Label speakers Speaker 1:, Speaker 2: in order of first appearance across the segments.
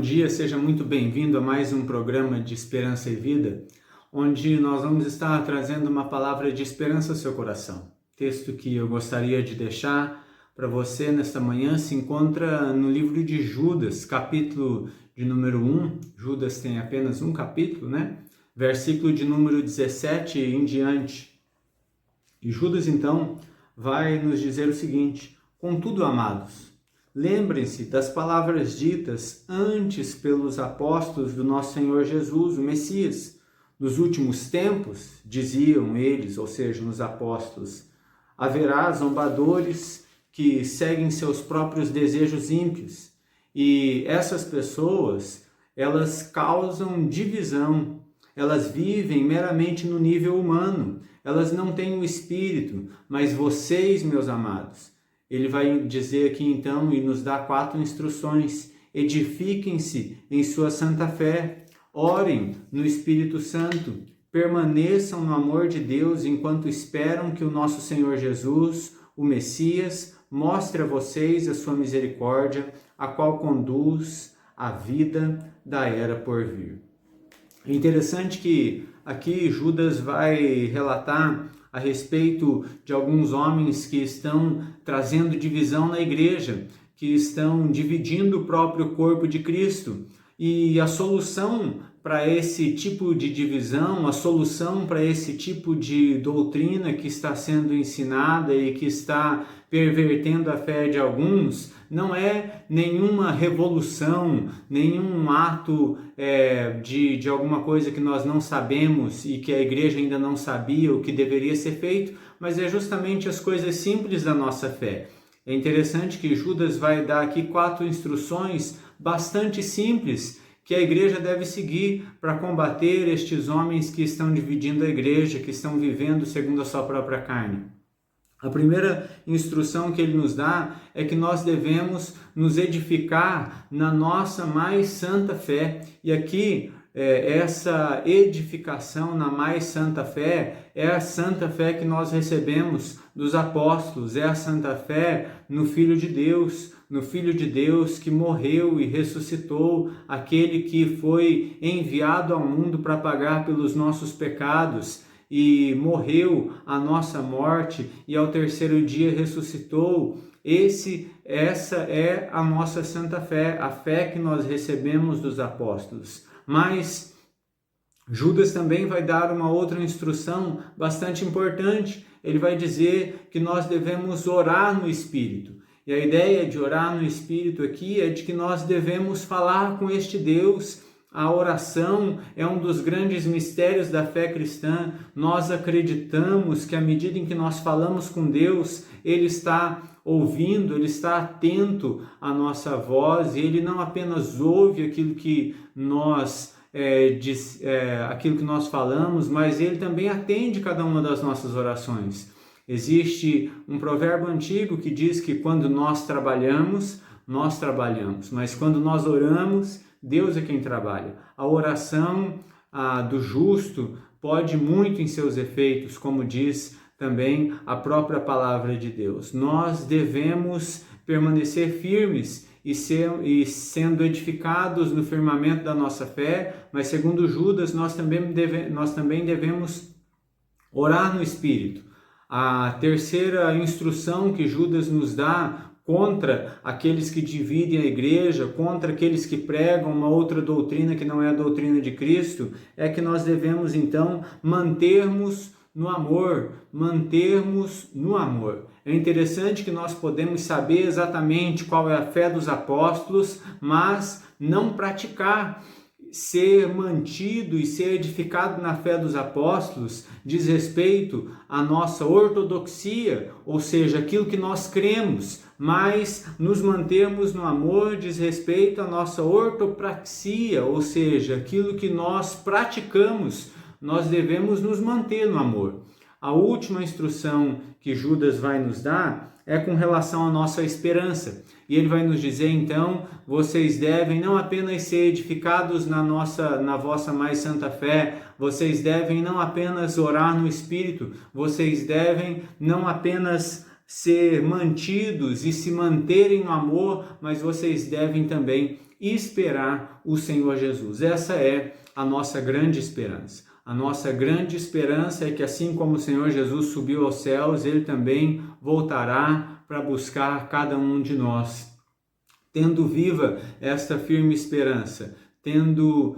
Speaker 1: dia, seja muito bem-vindo a mais um programa de Esperança e Vida, onde nós vamos estar trazendo uma palavra de esperança ao seu coração. O texto que eu gostaria de deixar para você nesta manhã se encontra no livro de Judas, capítulo de número 1. Judas tem apenas um capítulo, né? Versículo de número 17 em diante. E Judas, então, vai nos dizer o seguinte: contudo, amados, lembrem-se das palavras ditas antes pelos apóstolos do nosso Senhor Jesus, o Messias. Nos últimos tempos, diziam eles, ou seja, os apóstolos, haverá zombadores que seguem seus próprios desejos ímpios. E essas pessoas, elas causam divisão, elas vivem meramente no nível humano, elas não têm o espírito, mas vocês, meus amados, ele vai dizer aqui então e nos dá 4 instruções: edifiquem-se em sua santa fé, orem no Espírito Santo, permaneçam no amor de Deus enquanto esperam que o nosso Senhor Jesus, o Messias, mostre a vocês a sua misericórdia, a qual conduz à vida da era por vir. É interessante que aqui Judas vai relatar a respeito de alguns homens que estão trazendo divisão na igreja, que estão dividindo o próprio corpo de Cristo. E a solução para esse tipo de divisão, a solução para esse tipo de doutrina que está sendo ensinada e que está pervertendo a fé de alguns, não é nenhuma revolução, nenhum ato de alguma coisa que nós não sabemos e que a igreja ainda não sabia o que deveria ser feito, mas é justamente as coisas simples da nossa fé. É interessante que Judas vai dar aqui 4 instruções bastante simples que a igreja deve seguir para combater estes homens que estão dividindo a igreja, que estão vivendo segundo a sua própria carne. A primeira instrução que ele nos dá é que nós devemos nos edificar na nossa mais santa fé. E aqui, essa edificação na mais santa fé é a santa fé que nós recebemos dos apóstolos, é a santa fé no Filho de Deus, no Filho de Deus que morreu e ressuscitou, aquele que foi enviado ao mundo para pagar pelos nossos pecados e morreu a nossa morte e ao terceiro dia ressuscitou. Essa é a nossa santa fé, a fé que nós recebemos dos apóstolos. Mas Judas também vai dar uma outra instrução bastante importante. Ele vai dizer que nós devemos orar no Espírito. E a ideia de orar no Espírito aqui é de que nós devemos falar com este Deus. A oração é um dos grandes mistérios da fé cristã. Nós acreditamos que à medida em que nós falamos com Deus, Ele está ouvindo, Ele está atento à nossa voz e Ele não apenas ouve aquilo que nós aquilo que nós falamos, mas Ele também atende cada uma das nossas orações. Existe um provérbio antigo que diz que quando nós trabalhamos, mas quando nós oramos, Deus é quem trabalha. A oração do justo pode muito em seus efeitos, como diz também a própria palavra de Deus. Nós devemos permanecer firmes e sendo edificados no firmamento da nossa fé, mas segundo Judas, nós também devemos orar no Espírito. A terceira instrução que Judas nos dá contra aqueles que dividem a igreja, contra aqueles que pregam uma outra doutrina que não é a doutrina de Cristo, é que nós devemos então mantermos no amor. É interessante que nós podemos saber exatamente qual é a fé dos apóstolos, mas não praticar. Ser mantido e ser edificado na fé dos apóstolos diz respeito à nossa ortodoxia, ou seja, aquilo que nós cremos, mas nos mantermos no amor diz respeito à nossa ortopraxia, ou seja, aquilo que nós praticamos, nós devemos nos manter no amor. A última instrução que Judas vai nos dar é com relação à nossa esperança. E ele vai nos dizer, então, vocês devem não apenas ser edificados na vossa mais santa fé, vocês devem não apenas orar no Espírito, vocês devem não apenas ser mantidos e se manterem no amor, mas vocês devem também e esperar o Senhor Jesus. Essa é a nossa grande esperança. A nossa grande esperança é que assim como o Senhor Jesus subiu aos céus, Ele também voltará para buscar cada um de nós. Tendo viva esta firme esperança, tendo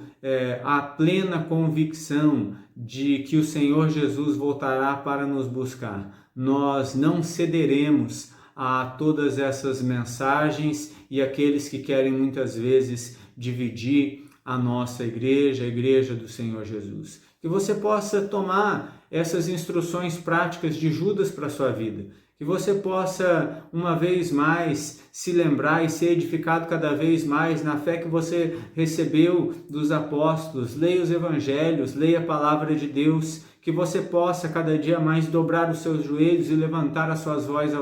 Speaker 1: a plena convicção de que o Senhor Jesus voltará para nos buscar, nós não cederemos a todas essas mensagens e aqueles que querem muitas vezes dividir a nossa igreja, a igreja do Senhor Jesus. Que você possa tomar essas instruções práticas de Judas para a sua vida. Que você possa, uma vez mais, se lembrar e ser edificado cada vez mais na fé que você recebeu dos apóstolos. Leia os evangelhos, leia a palavra de Deus. Que você possa cada dia mais dobrar os seus joelhos e levantar a sua voz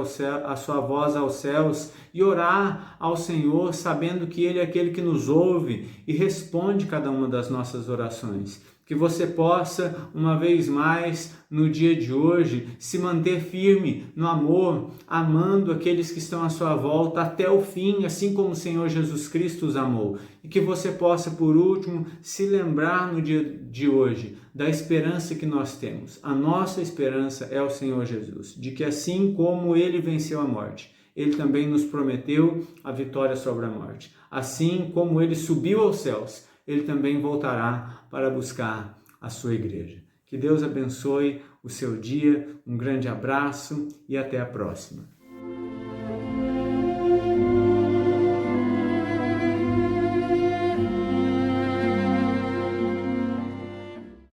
Speaker 1: aos céus e orar ao Senhor, sabendo que Ele é aquele que nos ouve e responde cada uma das nossas orações. Que você possa, uma vez mais, no dia de hoje, se manter firme no amor, amando aqueles que estão à sua volta até o fim, assim como o Senhor Jesus Cristo os amou. E que você possa, por último, se lembrar no dia de hoje da esperança que nós temos. A nossa esperança é o Senhor Jesus, de que assim como Ele venceu a morte, Ele também nos prometeu a vitória sobre a morte. Assim como Ele subiu aos céus, Ele também voltará para buscar a sua igreja. Que Deus abençoe o seu dia, um grande abraço e até a próxima.